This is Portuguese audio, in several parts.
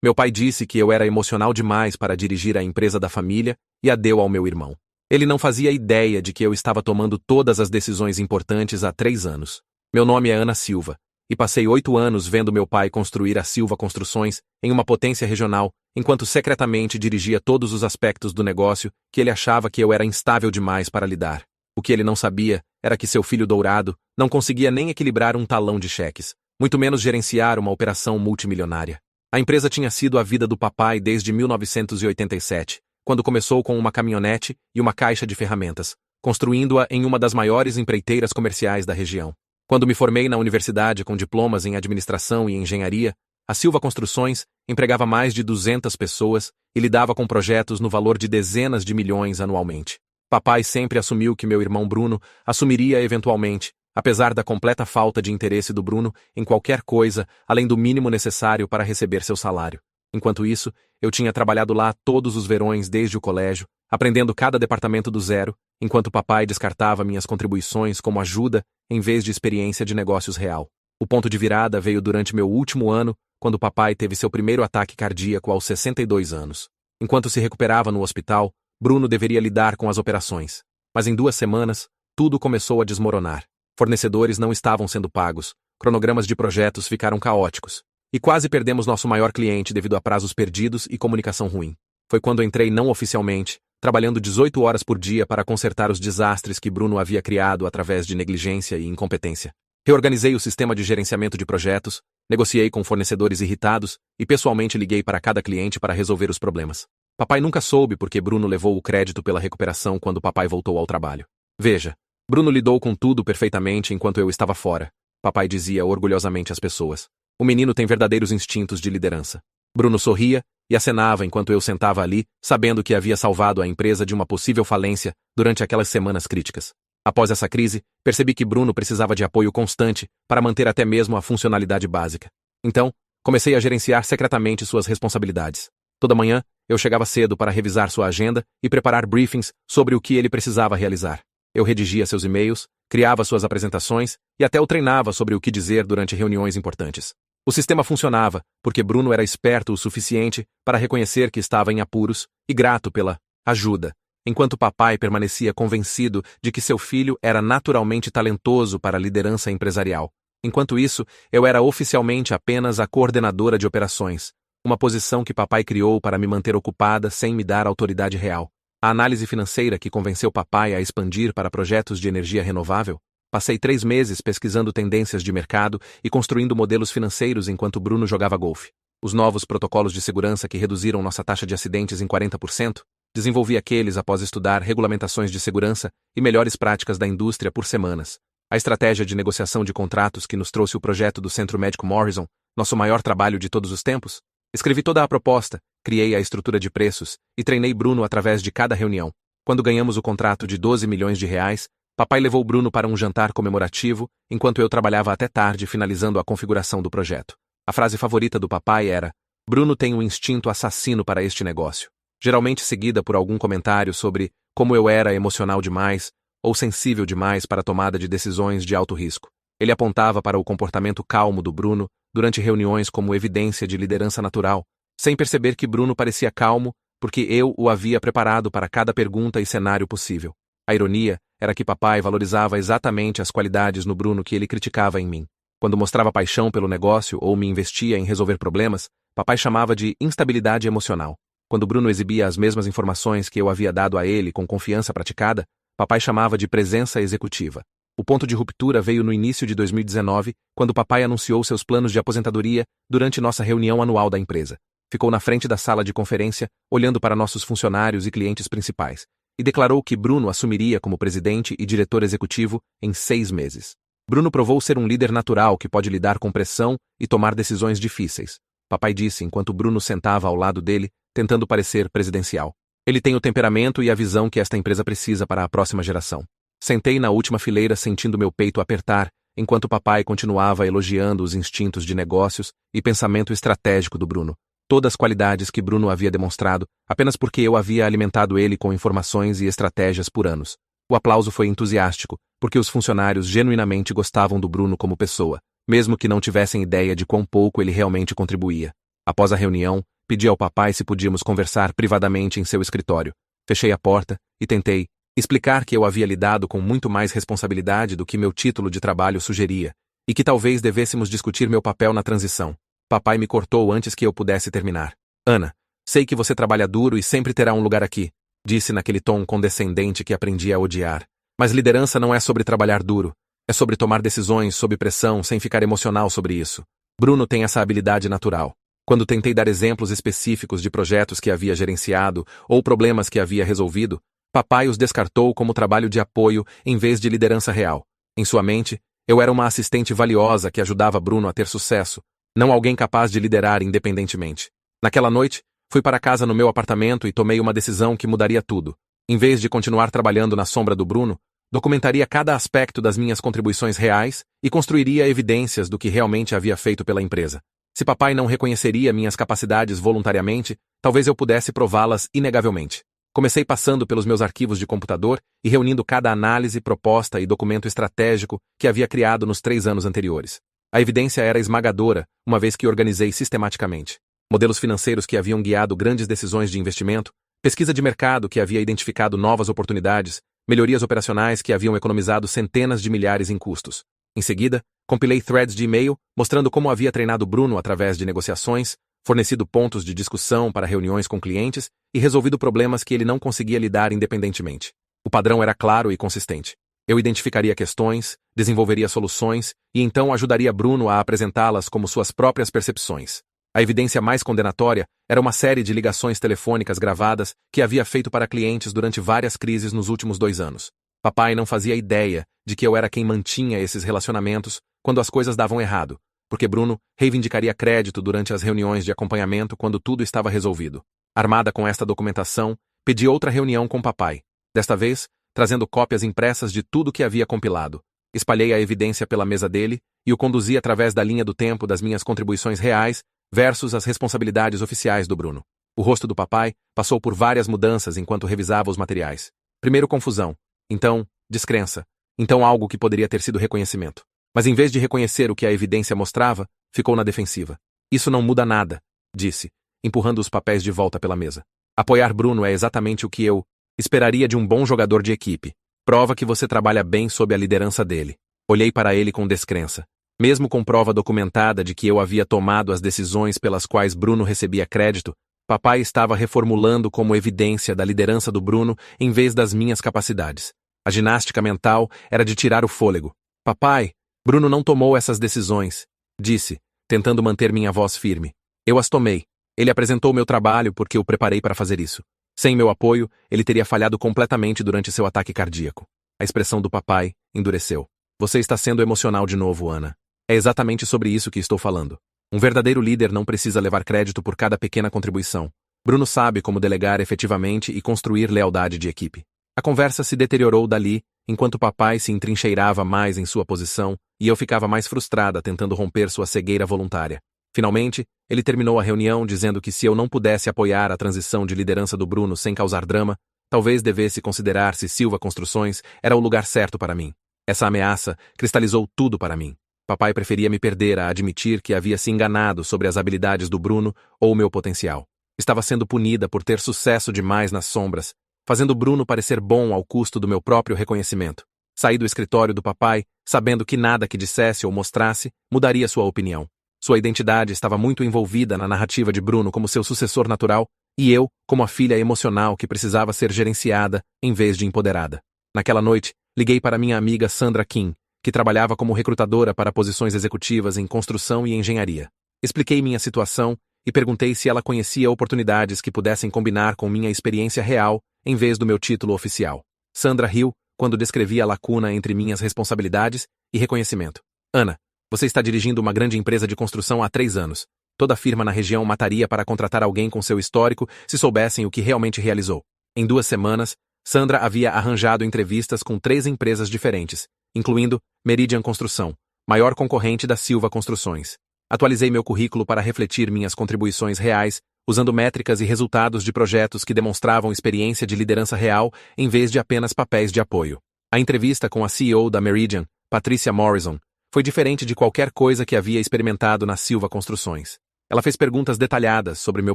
Meu pai disse que eu era emocional demais para dirigir a empresa da família e a deu ao meu irmão. Ele não fazia ideia de que eu estava tomando todas as decisões importantes há 3 anos. Meu nome é Ana Silva, e passei 8 anos vendo meu pai construir a Silva Construções em uma potência regional, enquanto secretamente dirigia todos os aspectos do negócio que ele achava que eu era instável demais para lidar. O que ele não sabia era que seu filho dourado não conseguia nem equilibrar um talão de cheques, muito menos gerenciar uma operação multimilionária. A empresa tinha sido a vida do papai desde 1987, quando começou com uma caminhonete e uma caixa de ferramentas, construindo-a em uma das maiores empreiteiras comerciais da região. Quando me formei na universidade com diplomas em administração e engenharia, a Silva Construções empregava mais de 200 pessoas e lidava com projetos no valor de dezenas de milhões anualmente. Papai sempre assumiu que meu irmão Bruno assumiria eventualmente, apesar da completa falta de interesse do Bruno em qualquer coisa além do mínimo necessário para receber seu salário. Enquanto isso, eu tinha trabalhado lá todos os verões desde o colégio, aprendendo cada departamento do zero, enquanto papai descartava minhas contribuições como ajuda em vez de experiência de negócios real. O ponto de virada veio durante meu último ano, quando papai teve seu primeiro ataque cardíaco aos 62 anos. Enquanto se recuperava no hospital, Bruno deveria lidar com as operações. Mas em 2 semanas, tudo começou a desmoronar. Fornecedores não estavam sendo pagos, cronogramas de projetos ficaram caóticos, e quase perdemos nosso maior cliente devido a prazos perdidos e comunicação ruim. Foi quando entrei não oficialmente, trabalhando 18 horas por dia para consertar os desastres que Bruno havia criado através de negligência e incompetência. Reorganizei o sistema de gerenciamento de projetos, negociei com fornecedores irritados e pessoalmente liguei para cada cliente para resolver os problemas. Papai nunca soube porque Bruno levou o crédito pela recuperação quando papai voltou ao trabalho. Veja, Bruno lidou com tudo perfeitamente enquanto eu estava fora, papai dizia orgulhosamente às pessoas. O menino tem verdadeiros instintos de liderança. Bruno sorria e acenava enquanto eu sentava ali, sabendo que havia salvado a empresa de uma possível falência durante aquelas semanas críticas. Após essa crise, percebi que Bruno precisava de apoio constante para manter até mesmo a funcionalidade básica. Então, comecei a gerenciar secretamente suas responsabilidades. Toda manhã, eu chegava cedo para revisar sua agenda e preparar briefings sobre o que ele precisava realizar. Eu redigia seus e-mails, criava suas apresentações e até o treinava sobre o que dizer durante reuniões importantes. O sistema funcionava porque Bruno era esperto o suficiente para reconhecer que estava em apuros e grato pela ajuda, enquanto papai permanecia convencido de que seu filho era naturalmente talentoso para a liderança empresarial. Enquanto isso, eu era oficialmente apenas a coordenadora de operações, uma posição que papai criou para me manter ocupada sem me dar autoridade real. A análise financeira que convenceu papai a expandir para projetos de energia renovável. Passei 3 meses pesquisando tendências de mercado e construindo modelos financeiros enquanto Bruno jogava golfe. Os novos protocolos de segurança que reduziram nossa taxa de acidentes em 40%, desenvolvi aqueles após estudar regulamentações de segurança e melhores práticas da indústria por semanas. A estratégia de negociação de contratos que nos trouxe o projeto do Centro Médico Morrison, nosso maior trabalho de todos os tempos. Escrevi toda a proposta, criei a estrutura de preços e treinei Bruno através de cada reunião. Quando ganhamos o contrato de 12 milhões de reais, papai levou Bruno para um jantar comemorativo, enquanto eu trabalhava até tarde finalizando a configuração do projeto. A frase favorita do papai era: Bruno tem um instinto assassino para este negócio. Geralmente seguida por algum comentário sobre como eu era emocional demais ou sensível demais para a tomada de decisões de alto risco. Ele apontava para o comportamento calmo do Bruno durante reuniões como evidência de liderança natural, sem perceber que Bruno parecia calmo porque eu o havia preparado para cada pergunta e cenário possível. A ironia era que papai valorizava exatamente as qualidades no Bruno que ele criticava em mim. Quando mostrava paixão pelo negócio ou me investia em resolver problemas, papai chamava de instabilidade emocional. Quando Bruno exibia as mesmas informações que eu havia dado a ele com confiança praticada, papai chamava de presença executiva. O ponto de ruptura veio no início de 2019, quando papai anunciou seus planos de aposentadoria durante nossa reunião anual da empresa. Ficou na frente da sala de conferência, olhando para nossos funcionários e clientes principais, e declarou que Bruno assumiria como presidente e diretor executivo em 6 meses. Bruno provou ser um líder natural que pode lidar com pressão e tomar decisões difíceis. Papai disse enquanto Bruno sentava ao lado dele, tentando parecer presidencial. Ele tem o temperamento e a visão que esta empresa precisa para a próxima geração. Sentei na última fileira sentindo meu peito apertar, enquanto papai continuava elogiando os instintos de negócios e pensamento estratégico do Bruno. Todas as qualidades que Bruno havia demonstrado, apenas porque eu havia alimentado ele com informações e estratégias por anos. O aplauso foi entusiástico, porque os funcionários genuinamente gostavam do Bruno como pessoa, mesmo que não tivessem ideia de quão pouco ele realmente contribuía. Após a reunião, pedi ao papai se podíamos conversar privadamente em seu escritório. Fechei a porta e tentei explicar que eu havia lidado com muito mais responsabilidade do que meu título de trabalho sugeria, e que talvez devêssemos discutir meu papel na transição. Papai me cortou antes que eu pudesse terminar. Ana, sei que você trabalha duro e sempre terá um lugar aqui, disse naquele tom condescendente que aprendi a odiar. Mas liderança não é sobre trabalhar duro, é sobre tomar decisões sob pressão sem ficar emocional sobre isso. Bruno tem essa habilidade natural. Quando tentei dar exemplos específicos de projetos que havia gerenciado ou problemas que havia resolvido, papai os descartou como trabalho de apoio em vez de liderança real. Em sua mente, eu era uma assistente valiosa que ajudava Bruno a ter sucesso, não alguém capaz de liderar independentemente. Naquela noite, fui para casa no meu apartamento e tomei uma decisão que mudaria tudo. Em vez de continuar trabalhando na sombra do Bruno, documentaria cada aspecto das minhas contribuições reais e construiria evidências do que realmente havia feito pela empresa. Se papai não reconheceria minhas capacidades voluntariamente, talvez eu pudesse prová-las inegavelmente. Comecei passando pelos meus arquivos de computador e reunindo cada análise, proposta e documento estratégico que havia criado nos 3 anos anteriores. A evidência era esmagadora, uma vez que organizei sistematicamente. Modelos financeiros que haviam guiado grandes decisões de investimento, pesquisa de mercado que havia identificado novas oportunidades, melhorias operacionais que haviam economizado centenas de milhares em custos. Em seguida, compilei threads de e-mail mostrando como havia treinado Bruno através de negociações, fornecido pontos de discussão para reuniões com clientes e resolvido problemas que ele não conseguia lidar independentemente. O padrão era claro e consistente. Eu identificaria questões, desenvolveria soluções e então ajudaria Bruno a apresentá-las como suas próprias percepções. A evidência mais condenatória era uma série de ligações telefônicas gravadas que havia feito para clientes durante várias crises nos últimos 2 anos. Papai não fazia ideia de que eu era quem mantinha esses relacionamentos quando as coisas davam errado, porque Bruno reivindicaria crédito durante as reuniões de acompanhamento quando tudo estava resolvido. Armada com esta documentação, pedi outra reunião com papai. Desta vez, trazendo cópias impressas de tudo que havia compilado. Espalhei a evidência pela mesa dele e o conduzi através da linha do tempo das minhas contribuições reais versus as responsabilidades oficiais do Bruno. O rosto do papai passou por várias mudanças enquanto revisava os materiais. Primeiro confusão, então descrença, então algo que poderia ter sido reconhecimento. Mas em vez de reconhecer o que a evidência mostrava, ficou na defensiva. Isso não muda nada, disse, empurrando os papéis de volta pela mesa. Apoiar Bruno é exatamente o que eu esperaria de um bom jogador de equipe. Prova que você trabalha bem sob a liderança dele. Olhei para ele com descrença. Mesmo com prova documentada de que eu havia tomado as decisões pelas quais Bruno recebia crédito, papai estava reformulando como evidência da liderança do Bruno em vez das minhas capacidades. A ginástica mental era de tirar o fôlego. Papai, Bruno não tomou essas decisões, disse, tentando manter minha voz firme. Eu as tomei. Ele apresentou meu trabalho porque o preparei para fazer isso. Sem meu apoio, ele teria falhado completamente durante seu ataque cardíaco. A expressão do papai endureceu. Você está sendo emocional de novo, Ana. É exatamente sobre isso que estou falando. Um verdadeiro líder não precisa levar crédito por cada pequena contribuição. Bruno sabe como delegar efetivamente e construir lealdade de equipe. A conversa se deteriorou dali, enquanto papai se entrincheirava mais em sua posição e eu ficava mais frustrada tentando romper sua cegueira voluntária. Finalmente, ele terminou a reunião dizendo que se eu não pudesse apoiar a transição de liderança do Bruno sem causar drama, talvez devesse considerar se Silva Construções era o lugar certo para mim. Essa ameaça cristalizou tudo para mim. Papai preferia me perder a admitir que havia se enganado sobre as habilidades do Bruno ou meu potencial. Estava sendo punida por ter sucesso demais nas sombras, fazendo Bruno parecer bom ao custo do meu próprio reconhecimento. Saí do escritório do papai, sabendo que nada que dissesse ou mostrasse mudaria sua opinião. Sua identidade estava muito envolvida na narrativa de Bruno como seu sucessor natural, e eu, como a filha emocional que precisava ser gerenciada em vez de empoderada. Naquela noite, liguei para minha amiga Sandra Kim, que trabalhava como recrutadora para posições executivas em construção e engenharia. Expliquei minha situação e perguntei se ela conhecia oportunidades que pudessem combinar com minha experiência real em vez do meu título oficial. Sandra riu quando descrevi a lacuna entre minhas responsabilidades e reconhecimento. Ana, você está dirigindo uma grande empresa de construção há 3 anos. Toda firma na região mataria para contratar alguém com seu histórico se soubessem o que realmente realizou. Em 2 semanas, Sandra havia arranjado entrevistas com 3 empresas diferentes, incluindo Meridian Construção, maior concorrente da Silva Construções. Atualizei meu currículo para refletir minhas contribuições reais, usando métricas e resultados de projetos que demonstravam experiência de liderança real em vez de apenas papéis de apoio. A entrevista com a CEO da Meridian, Patricia Morrison, foi diferente de qualquer coisa que havia experimentado na Silva Construções. Ela fez perguntas detalhadas sobre meu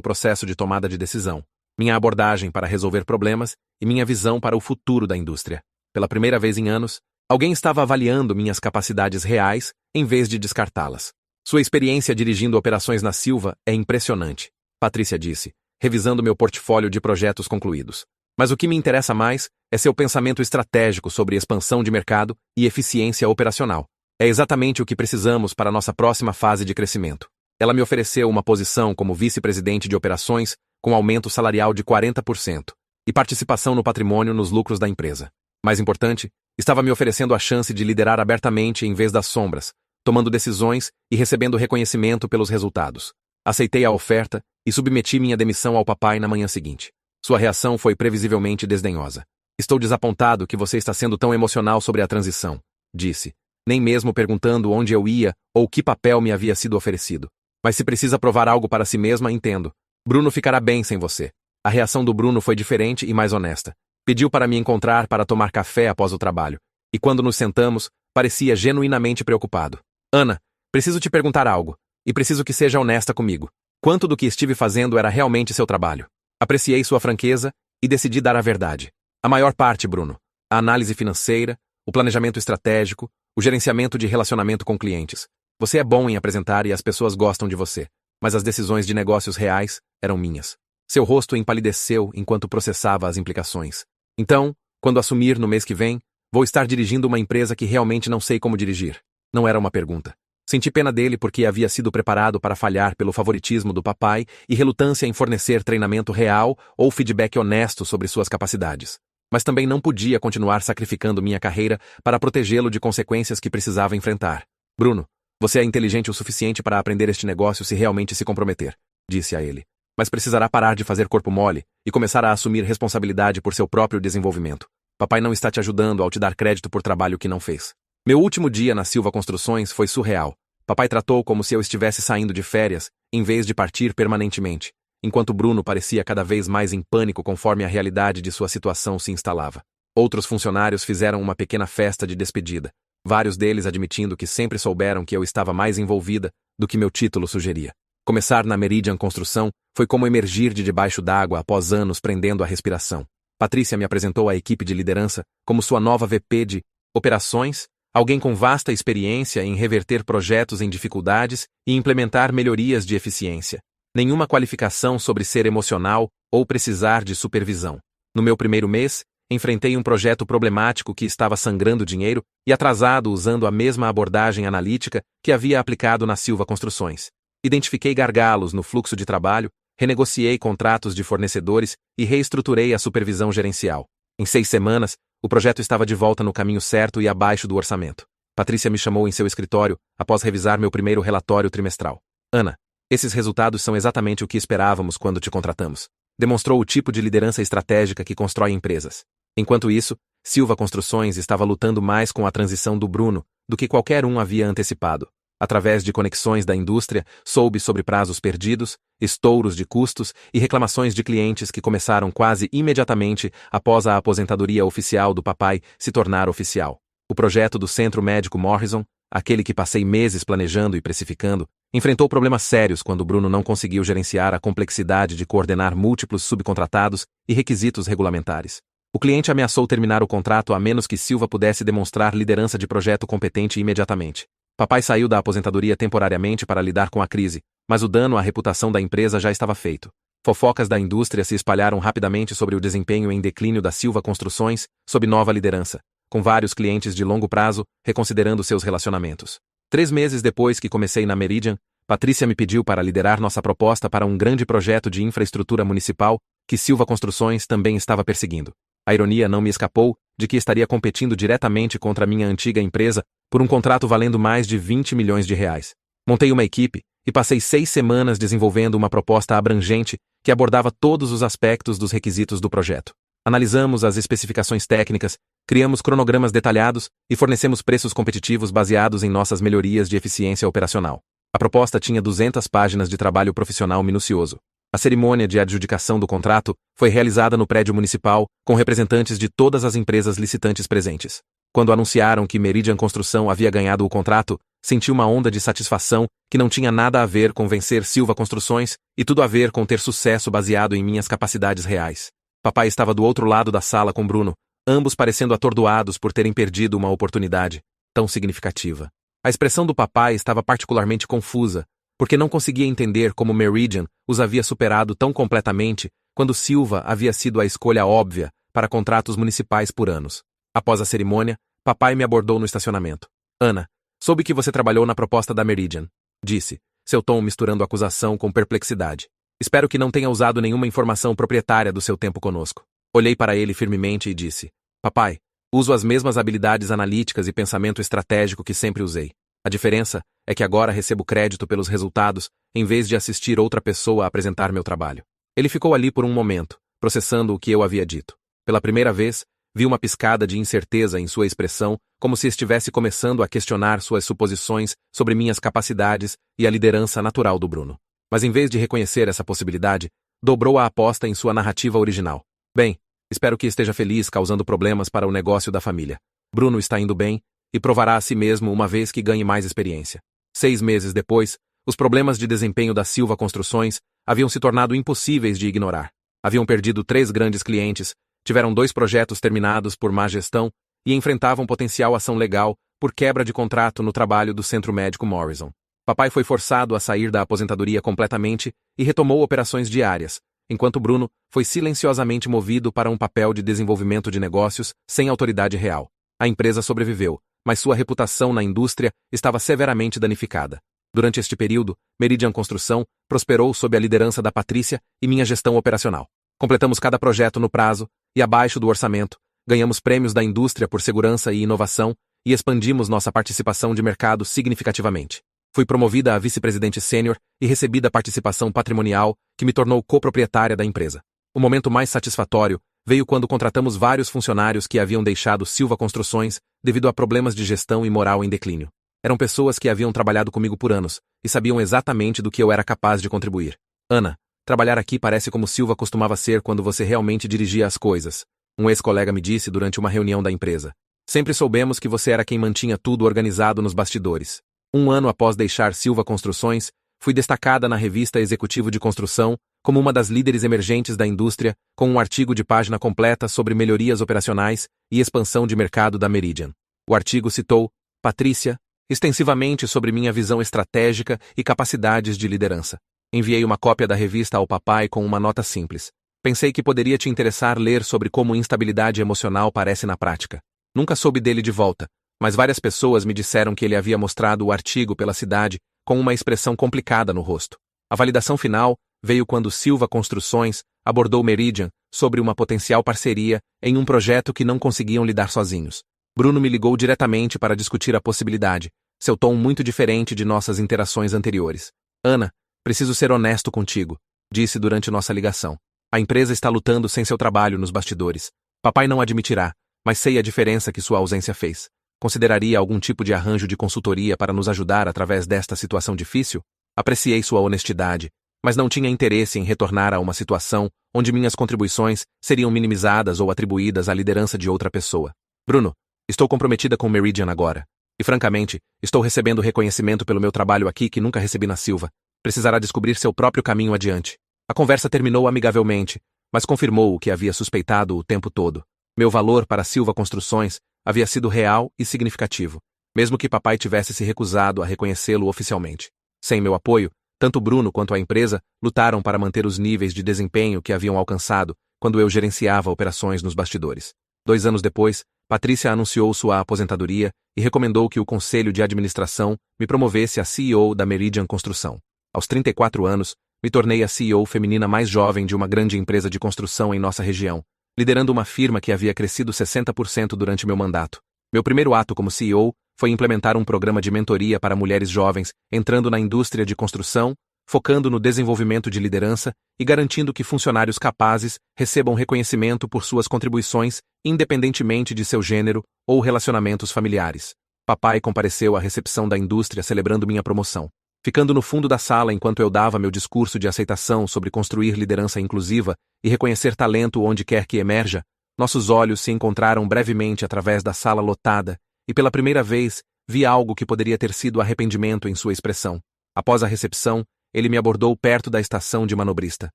processo de tomada de decisão, minha abordagem para resolver problemas e minha visão para o futuro da indústria. Pela primeira vez em anos, alguém estava avaliando minhas capacidades reais em vez de descartá-las. Sua experiência dirigindo operações na Silva é impressionante, Patrícia disse, revisando meu portfólio de projetos concluídos. Mas o que me interessa mais é seu pensamento estratégico sobre expansão de mercado e eficiência operacional. É exatamente o que precisamos para nossa próxima fase de crescimento. Ela me ofereceu uma posição como vice-presidente de operações com aumento salarial de 40% e participação no patrimônio nos lucros da empresa. Mais importante, estava me oferecendo a chance de liderar abertamente em vez das sombras, tomando decisões e recebendo reconhecimento pelos resultados. Aceitei a oferta e submeti minha demissão ao papai na manhã seguinte. Sua reação foi previsivelmente desdenhosa. Estou desapontado que você está sendo tão emocional sobre a transição, disse, nem mesmo perguntando onde eu ia ou que papel me havia sido oferecido. Mas se precisa provar algo para si mesma, entendo. Bruno ficará bem sem você. A reação do Bruno foi diferente e mais honesta. Pediu para me encontrar para tomar café após o trabalho. E quando nos sentamos, parecia genuinamente preocupado. Ana, preciso te perguntar algo. E preciso que seja honesta comigo. Quanto do que estive fazendo era realmente seu trabalho? Apreciei sua franqueza e decidi dar a verdade. A maior parte, Bruno. A análise financeira, o planejamento estratégico, o gerenciamento de relacionamento com clientes. Você é bom em apresentar e as pessoas gostam de você. Mas as decisões de negócios reais eram minhas. Seu rosto empalideceu enquanto processava as implicações. Então, quando assumir no mês que vem, vou estar dirigindo uma empresa que realmente não sei como dirigir. Não era uma pergunta. Senti pena dele porque havia sido preparado para falhar pelo favoritismo do papai e relutância em fornecer treinamento real ou feedback honesto sobre suas capacidades. Mas também não podia continuar sacrificando minha carreira para protegê-lo de consequências que precisava enfrentar. Bruno, você é inteligente o suficiente para aprender este negócio se realmente se comprometer, disse a ele. Mas precisará parar de fazer corpo mole e começar a assumir responsabilidade por seu próprio desenvolvimento. Papai não está te ajudando ao te dar crédito por trabalho que não fez. Meu último dia na Silva Construções foi surreal. Papai tratou como se eu estivesse saindo de férias, em vez de partir permanentemente, enquanto Bruno parecia cada vez mais em pânico conforme a realidade de sua situação se instalava. Outros funcionários fizeram uma pequena festa de despedida, vários deles admitindo que sempre souberam que eu estava mais envolvida do que meu título sugeria. Começar na Meridian Construção foi como emergir de debaixo d'água após anos prendendo a respiração. Patrícia me apresentou à equipe de liderança como sua nova VP de operações, alguém com vasta experiência em reverter projetos em dificuldades e implementar melhorias de eficiência. Nenhuma qualificação sobre ser emocional ou precisar de supervisão. No meu primeiro mês, enfrentei um projeto problemático que estava sangrando dinheiro e atrasado usando a mesma abordagem analítica que havia aplicado na Silva Construções. Identifiquei gargalos no fluxo de trabalho, renegociei contratos de fornecedores e reestruturei a supervisão gerencial. Em 6 semanas, o projeto estava de volta no caminho certo e abaixo do orçamento. Patrícia me chamou em seu escritório após revisar meu primeiro relatório trimestral. Ana, esses resultados são exatamente o que esperávamos quando te contratamos. Demonstrou o tipo de liderança estratégica que constrói empresas. Enquanto isso, Silva Construções estava lutando mais com a transição do Bruno do que qualquer um havia antecipado. Através de conexões da indústria, soube sobre prazos perdidos, estouros de custos e reclamações de clientes que começaram quase imediatamente após a aposentadoria oficial do papai se tornar oficial. O projeto do Centro Médico Morrison, aquele que passei meses planejando e precificando, enfrentou problemas sérios quando Bruno não conseguiu gerenciar a complexidade de coordenar múltiplos subcontratados e requisitos regulamentares. O cliente ameaçou terminar o contrato a menos que Silva pudesse demonstrar liderança de projeto competente imediatamente. Papai saiu da aposentadoria temporariamente para lidar com a crise, mas o dano à reputação da empresa já estava feito. Fofocas da indústria se espalharam rapidamente sobre o desempenho em declínio da Silva Construções sob nova liderança, com vários clientes de longo prazo reconsiderando seus relacionamentos. 3 meses depois que comecei na Meridian, Patrícia me pediu para liderar nossa proposta para um grande projeto de infraestrutura municipal que Silva Construções também estava perseguindo. A ironia não me escapou de que estaria competindo diretamente contra a minha antiga empresa por um contrato valendo mais de 20 milhões de reais. Montei uma equipe e passei 6 semanas desenvolvendo uma proposta abrangente que abordava todos os aspectos dos requisitos do projeto. Analisamos as especificações técnicas, criamos cronogramas detalhados e fornecemos preços competitivos baseados em nossas melhorias de eficiência operacional. A proposta tinha 200 páginas de trabalho profissional minucioso. A cerimônia de adjudicação do contrato foi realizada no prédio municipal, com representantes de todas as empresas licitantes presentes. Quando anunciaram que Meridian Construção havia ganhado o contrato, Senti uma onda de satisfação que não tinha nada a ver com vencer Silva Construções e tudo a ver com ter sucesso baseado em minhas capacidades reais. Papai estava do outro lado da sala com Bruno, ambos parecendo atordoados por terem perdido uma oportunidade tão significativa. A expressão do papai estava particularmente confusa, porque não conseguia entender como Meridian os havia superado tão completamente quando Silva havia sido a escolha óbvia para contratos municipais por anos. Após a cerimônia, papai me abordou no estacionamento. Ana, soube que você trabalhou na proposta da Meridian, disse, seu tom misturando acusação com perplexidade. Espero que não tenha usado nenhuma informação proprietária do seu tempo conosco. Olhei para ele firmemente e disse, papai, uso as mesmas habilidades analíticas e pensamento estratégico que sempre usei. A diferença é que agora recebo crédito pelos resultados, em vez de assistir outra pessoa a apresentar meu trabalho. Ele ficou ali por um momento, processando o que eu havia dito. Pela primeira vez, vi uma piscada de incerteza em sua expressão, como se estivesse começando a questionar suas suposições sobre minhas capacidades e a liderança natural do Bruno. Mas em vez de reconhecer essa possibilidade, dobrou a aposta em sua narrativa original. Bem, espero que esteja feliz causando problemas para o negócio da família. Bruno está indo bem e provará a si mesmo uma vez que ganhe mais experiência. 6 meses depois, os problemas de desempenho da Silva Construções haviam se tornado impossíveis de ignorar. Haviam perdido 3 grandes clientes, tiveram 2 projetos terminados por má gestão e enfrentavam potencial ação legal por quebra de contrato no trabalho do Centro Médico Morrison. Papai foi forçado a sair da aposentadoria completamente e retomou operações diárias, enquanto Bruno foi silenciosamente movido para um papel de desenvolvimento de negócios sem autoridade real. A empresa sobreviveu, mas sua reputação na indústria estava severamente danificada. Durante este período, Meridian Construção prosperou sob a liderança da Patrícia e minha gestão operacional. Completamos cada projeto no prazo e abaixo do orçamento, ganhamos prêmios da indústria por segurança e inovação e expandimos nossa participação de mercado significativamente. Fui promovida a vice-presidente sênior e recebi da participação patrimonial que me tornou coproprietária da empresa. O momento mais satisfatório veio quando contratamos vários funcionários que haviam deixado Silva Construções devido a problemas de gestão e moral em declínio. Eram pessoas que haviam trabalhado comigo por anos e sabiam exatamente do que eu era capaz de contribuir. Ana, trabalhar aqui parece como Silva costumava ser quando você realmente dirigia as coisas, um ex-colega me disse durante uma reunião da empresa. Sempre soubemos que você era quem mantinha tudo organizado nos bastidores. 1 ano após deixar Silva Construções, fui destacada na revista Executivo de Construção como uma das líderes emergentes da indústria, com um artigo de página completa sobre melhorias operacionais e expansão de mercado da Meridian. O artigo citou Patrícia extensivamente sobre minha visão estratégica e capacidades de liderança. Enviei uma cópia da revista ao papai com uma nota simples. Pensei que poderia te interessar ler sobre como instabilidade emocional parece na prática. Nunca soube dele de volta, mas várias pessoas me disseram que ele havia mostrado o artigo pela cidade com uma expressão complicada no rosto. A validação final veio quando Silva Construções abordou Meridian sobre uma potencial parceria em um projeto que não conseguiam lidar sozinhos. Bruno me ligou diretamente para discutir a possibilidade, seu tom muito diferente de nossas interações anteriores. Ana, preciso ser honesto contigo, disse durante nossa ligação. A empresa está lutando sem seu trabalho nos bastidores. Papai não admitirá, mas sei a diferença que sua ausência fez. Consideraria algum tipo de arranjo de consultoria para nos ajudar através desta situação difícil? Apreciei sua honestidade, mas não tinha interesse em retornar a uma situação onde minhas contribuições seriam minimizadas ou atribuídas à liderança de outra pessoa. Bruno, estou comprometida com Meridian agora. E francamente, estou recebendo reconhecimento pelo meu trabalho aqui que nunca recebi na Silva. Precisará descobrir seu próprio caminho adiante. A conversa terminou amigavelmente, mas confirmou o que havia suspeitado o tempo todo. Meu valor para Silva Construções havia sido real e significativo, mesmo que papai tivesse se recusado a reconhecê-lo oficialmente. Sem meu apoio, tanto Bruno quanto a empresa lutaram para manter os níveis de desempenho que haviam alcançado quando eu gerenciava operações nos bastidores. 2 anos depois, Patrícia anunciou sua aposentadoria e recomendou que o conselho de administração me promovesse a CEO da Meridian Construção. Aos 34 anos, me tornei a CEO feminina mais jovem de uma grande empresa de construção em nossa região, liderando uma firma que havia crescido 60% durante meu mandato. Meu primeiro ato como CEO foi implementar um programa de mentoria para mulheres jovens entrando na indústria de construção, focando no desenvolvimento de liderança e garantindo que funcionários capazes recebam reconhecimento por suas contribuições, independentemente de seu gênero ou relacionamentos familiares. Papai compareceu à recepção da indústria celebrando minha promoção. Ficando no fundo da sala enquanto eu dava meu discurso de aceitação sobre construir liderança inclusiva e reconhecer talento onde quer que emerja, nossos olhos se encontraram brevemente através da sala lotada, e pela primeira vez vi algo que poderia ter sido arrependimento em sua expressão. Após a recepção, ele me abordou perto da estação de manobrista.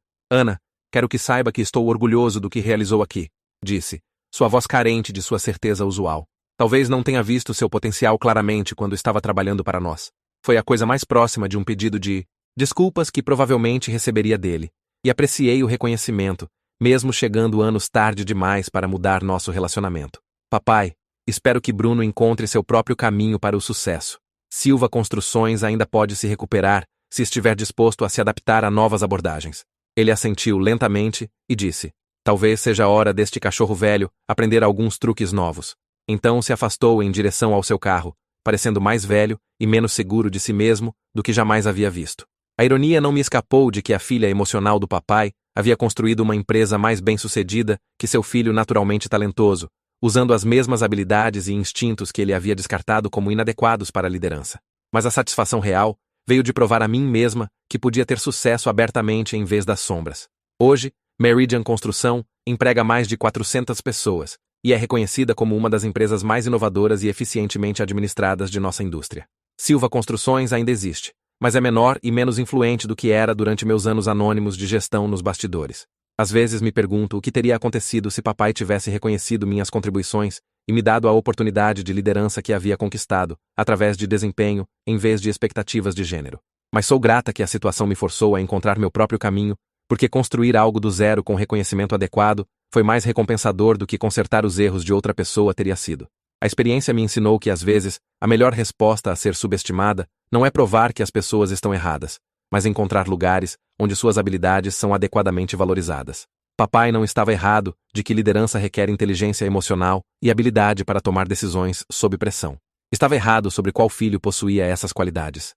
Ana, quero que saiba que estou orgulhoso do que realizou aqui, disse, sua voz carente de sua certeza usual. Talvez não tenha visto seu potencial claramente quando estava trabalhando para nós. Foi a coisa mais próxima de um pedido de desculpas que provavelmente receberia dele, e apreciei o reconhecimento, mesmo chegando anos tarde demais para mudar nosso relacionamento. Papai, espero que Bruno encontre seu próprio caminho para o sucesso. Silva Construções ainda pode se recuperar se estiver disposto a se adaptar a novas abordagens. Ele assentiu lentamente e disse, talvez seja a hora deste cachorro velho aprender alguns truques novos. Então se afastou em direção ao seu carro, parecendo mais velho e menos seguro de si mesmo do que jamais havia visto. A ironia não me escapou de que a filha emocional do papai havia construído uma empresa mais bem-sucedida que seu filho naturalmente talentoso, usando as mesmas habilidades e instintos que ele havia descartado como inadequados para a liderança. Mas a satisfação real veio de provar a mim mesma que podia ter sucesso abertamente em vez das sombras. Hoje, Meridian Construção emprega mais de 400 pessoas e é reconhecida como uma das empresas mais inovadoras e eficientemente administradas de nossa indústria. Silva Construções ainda existe, mas é menor e menos influente do que era durante meus anos anônimos de gestão nos bastidores. Às vezes me pergunto o que teria acontecido se papai tivesse reconhecido minhas contribuições e me dado a oportunidade de liderança que havia conquistado, através de desempenho, em vez de expectativas de gênero. Mas sou grata que a situação me forçou a encontrar meu próprio caminho, porque construir algo do zero com reconhecimento adequado foi mais recompensador do que consertar os erros de outra pessoa teria sido. A experiência me ensinou que, às vezes, a melhor resposta a ser subestimada não é provar que as pessoas estão erradas, mas encontrar lugares onde suas habilidades são adequadamente valorizadas. Papai não estava errado de que liderança requer inteligência emocional e habilidade para tomar decisões sob pressão. Estava errado sobre qual filho possuía essas qualidades.